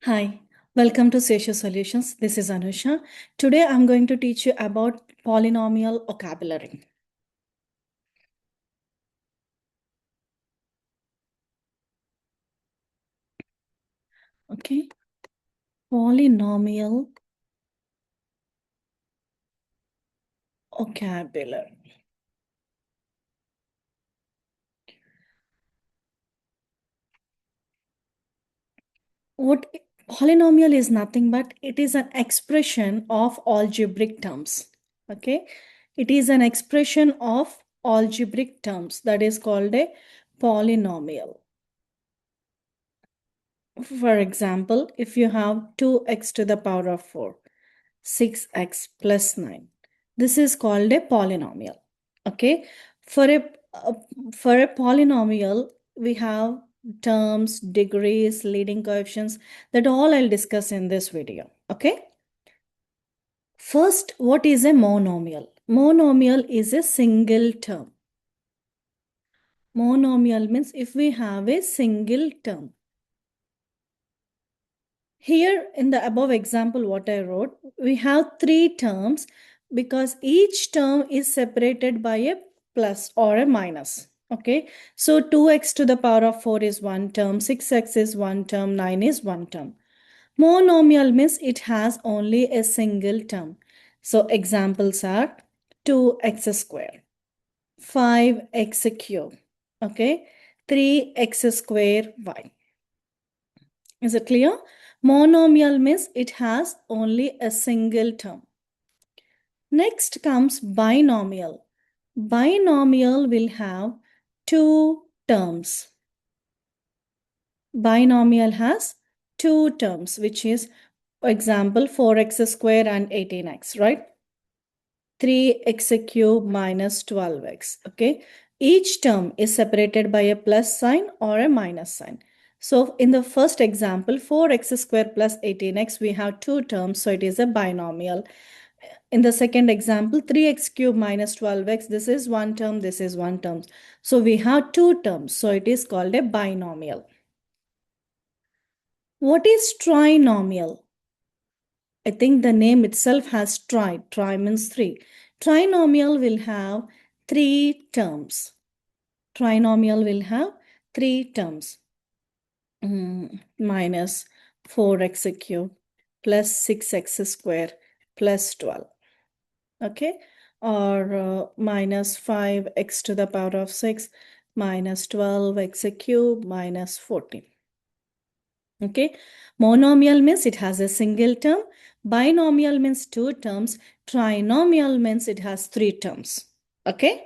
Hi, welcome to Seshu Solutions. This is Anusha. Today I'm going to teach you about polynomial vocabulary. Okay, polynomial vocabulary. What polynomial is nothing but it is an expression of algebraic terms. Okay, it is an expression of algebraic terms that is called a polynomial. For example, if you have 2x to the power of 4, 6x plus 9. This is called a polynomial. Okay. For a, uh, for a polynomial, we have terms, degrees, leading coefficients. That all I'll discuss in this video. Okay. First, what is a monomial? Monomial is a single term. Monomial means if we have a single term. Here in the above example what I wrote, we have three terms because each term is separated by a plus or a minus. Okay, so 2x to the power of 4 is one term, 6x is one term, 9 is one term. Monomial means it has only a single term. So examples are 2x square, 5x cube, okay, 3x square y. Is it clear? Monomial means it has only a single term. Next comes binomial. Binomial will have two terms. Binomial has two terms, which is, for example, 4x square and 18x, right? 3x cube minus 12x, okay? Each term is separated by a plus sign or a minus sign. So in the first example, 4x square plus 18x, we have two terms, so it is a binomial. In the second example, 3x cube minus 12x, this is one term, this is one term. So we have two terms, so it is called a binomial. What is trinomial? I think the name itself has tri. Tri means three. Trinomial will have three terms. Trinomial will have three terms. Minus 4x cube plus 6x square plus 12. Okay. Or minus 5x to the power of 6 minus 12x cube minus 14. Okay. Monomial means it has a single term. Binomial means two terms. Trinomial means it has three terms. Okay.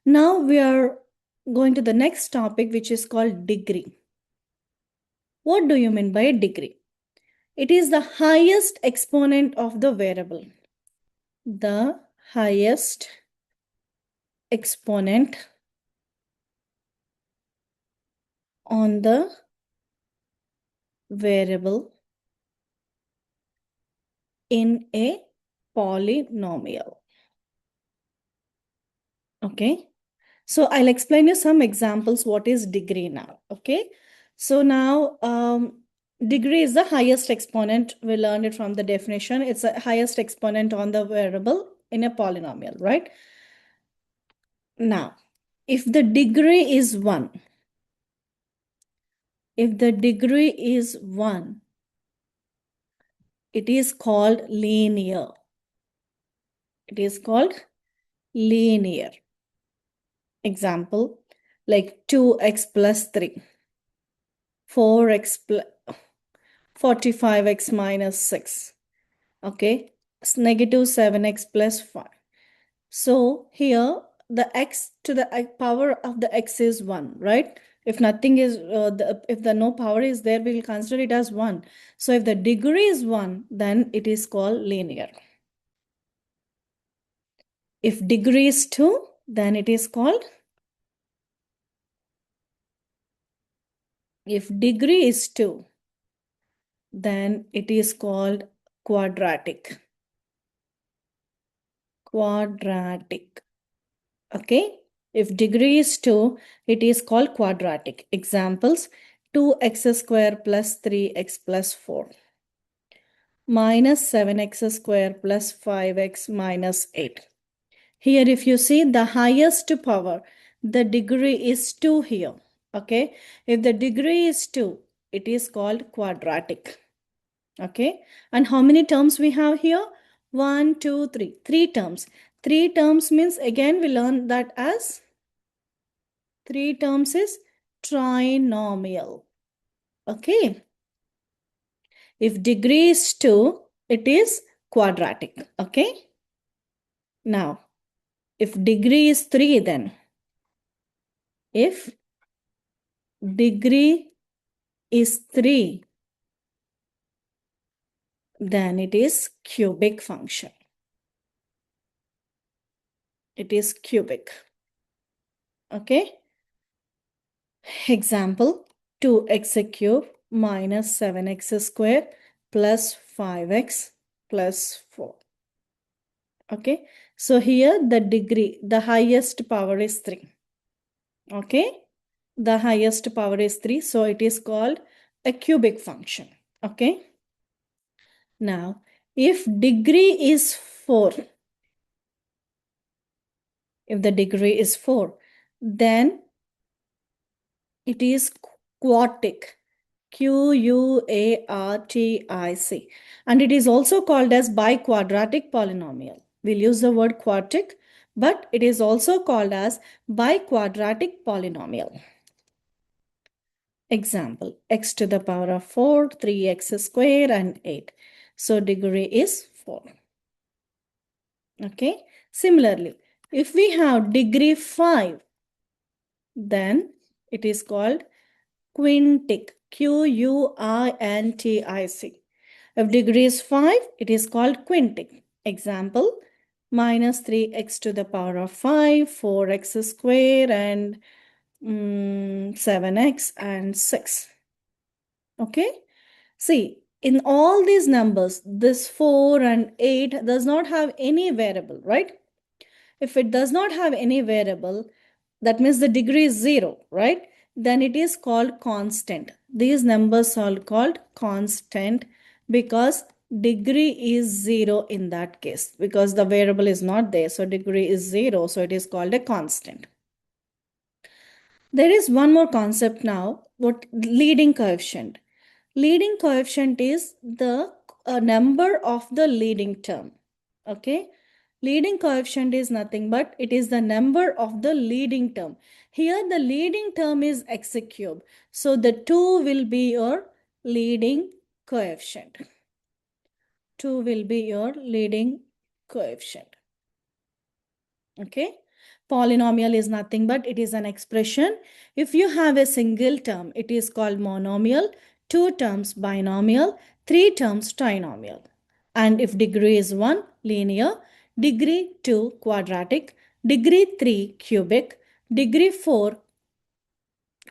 Now we are going to the next topic, which is called degree. What do you mean by a degree? It is the highest exponent of the variable. The highest exponent on the variable in a polynomial. Okay. So I'll explain you some examples what is degree now. Okay. So now degree is the highest exponent. We learned it from the definition. It's the highest exponent on the variable in a polynomial, right? Now, if the degree is 1, if the degree is 1, it is called linear. It is called linear. Example, like 2x plus 3, 4x plus 45x minus 6. Okay, it's negative 7x plus 5. So here the x to the power of the x is 1, right? If nothing is, if the no power is there, we will consider it as 1. So if the degree is 1, then it is called linear. If degree is 2, then it is called, if degree is 2, then it is called quadratic. Quadratic. Okay. If degree is 2, it is called quadratic. Examples, 2x square plus 3x plus 4 minus 7x square plus 5x minus 8. Here, if you see the highest power, the degree is 2 here. Okay. If the degree is 2, it is called quadratic. Okay. And how many terms we have here? 1, 2, 3. 3 terms. 3 terms means, again, we learn that as 3 terms is trinomial. Okay. If degree is 2, it is quadratic. Okay. Now, if degree is 3, then if degree is 3, then it is cubic function. It is cubic. Okay. Example, 2x cube minus 7x square plus 5x plus 4. Okay. So here the degree, the highest power is 3. Okay. The highest power is 3. So it is called a cubic function. Okay. Now, if degree is 4, if the degree is 4, then it is quartic. Q-U-A-R-T-I-C. And it is also called as biquadratic polynomial. We'll use the word quartic, but it is also called as biquadratic polynomial. Example, x to the power of 4, 3x square and 8. So degree is 4. Okay. Similarly, if we have degree 5, then it is called quintic. Q-U-I-N-T-I-C. If degree is 5, it is called quintic. Example, minus 3x to the power of 5, 4x square and 7x and 6. Okay. See, in all these numbers, this 4 and 8 does not have any variable, right? If it does not have any variable, that means the degree is 0, right? Then it is called constant. These numbers are called constant because degree is 0 in that case, because the variable is not there. So degree is 0. So it is called a constant. There is one more concept now, what leading coefficient. Leading coefficient is the number of the leading term. Okay. Leading coefficient is nothing but it is the number of the leading term. Here the leading term is x cube. So the 2 will be your leading coefficient. 2 will be your leading coefficient. Okay. Polynomial is nothing but it is an expression. If you have a single term, it is called monomial. 2 terms binomial. 3 terms trinomial. And if degree is 1, linear. Degree 2, quadratic. Degree 3, cubic. Degree 4,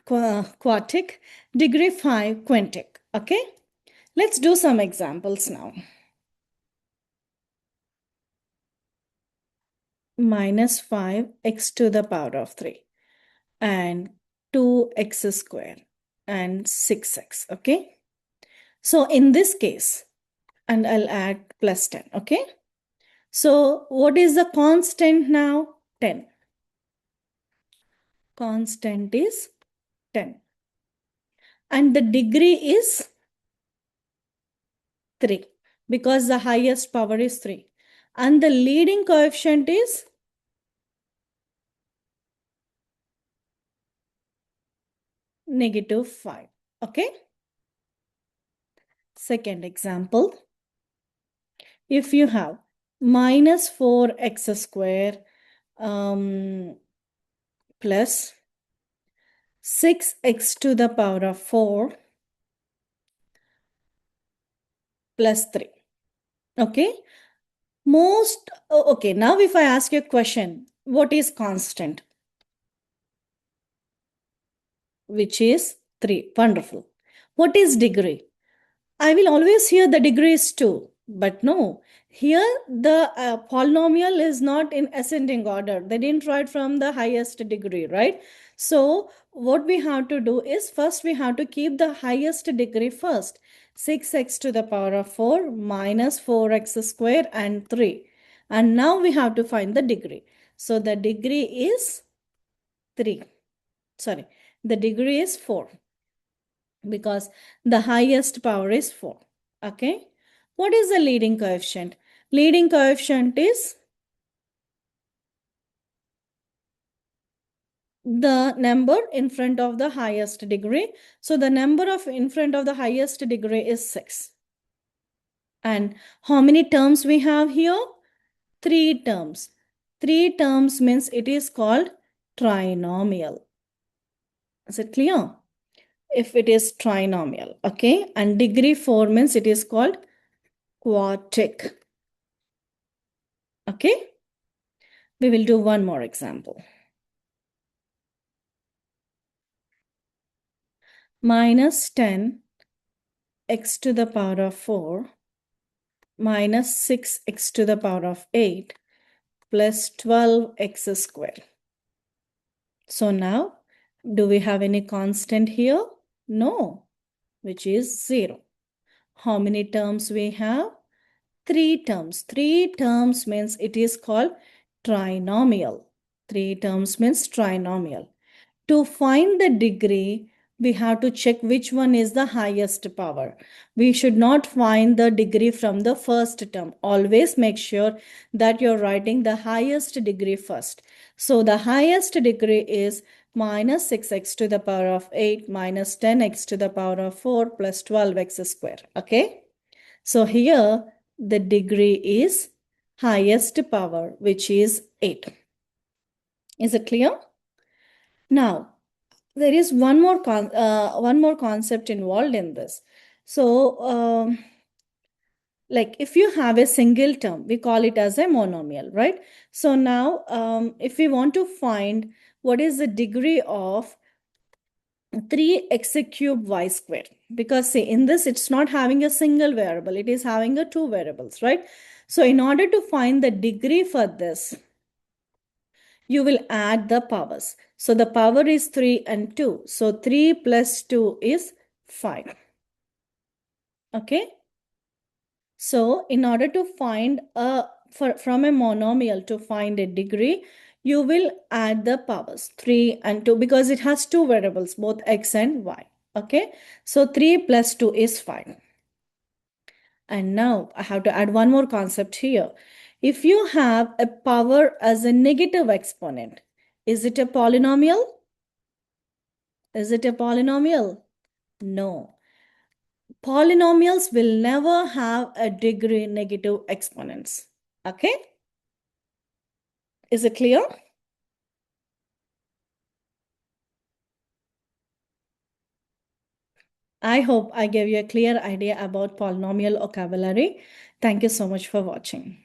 quartic. Degree 5, quintic. Okay. Let's do some examples now. Minus 5x to the power of 3 and 2x square and 6x. Okay. So in this case, and I'll add plus 10. Okay. So what is the constant now? 10. Constant is 10. And the degree is 3 because the highest power is 3. And the leading coefficient is -5. Okay. Second example. If you have minus 4x square plus 6x to the power of 4 plus 3. Okay. Okay, now if I ask you a question, what is constant? Which is 3. Wonderful. What is degree? I will always hear the degree is 2, but no. Here the polynomial is not in ascending order. They didn't write from the highest degree, right? So what we have to do is first we have to keep the highest degree first. 6x to the power of 4 minus 4x square and 3. And now we have to find the degree. So the degree is 3. Sorry, the degree is 4 because the highest power is 4. Okay. What is the leading coefficient? Leading coefficient is the number in front of the highest degree. So the number of in front of the highest degree is 6. And how many terms we have here? 3 terms. 3 terms means it is called trinomial. Is it clear? If it is trinomial, okay? And degree 4 means it is called quartic. Okay? We will do one more example. Minus 10 x to the power of 4 minus 6x to the power of 8 plus 12x square. So now, do we have any constant here? No, which is 0. How many terms we have? 3 terms. 3 terms means it is called trinomial. 3 terms means trinomial. To find the degree, we have to check which one is the highest power. We should not find the degree from the first term. Always make sure that you're writing the highest degree first. So the highest degree is minus 6x to the power of 8 minus 10x to the power of 4 plus 12x square. Okay. So here the degree is highest power, which is 8. Is it clear? Now, there is one more concept involved in this. So like if you have a single term, we call it as a monomial, right? So now if we want to find what is the degree of 3x cubed y square, because see in this it's not having a single variable, it is having a 2 variables, right? So in order to find the degree for this, you will add the powers. So the power is 3 and 2. So 3 plus 2 is 5. Okay. So in order to find from a monomial to find a degree, you will add the powers 3 and 2 because it has 2 variables, both x and y. Okay. So 3 plus 2 is 5. And now I have to add one more concept here. If you have a power as a negative exponent, is it a polynomial? Is it a polynomial? No. Polynomials will never have a degree negative exponents. Okay? Is it clear? I hope I gave you a clear idea about polynomial vocabulary. Thank you so much for watching.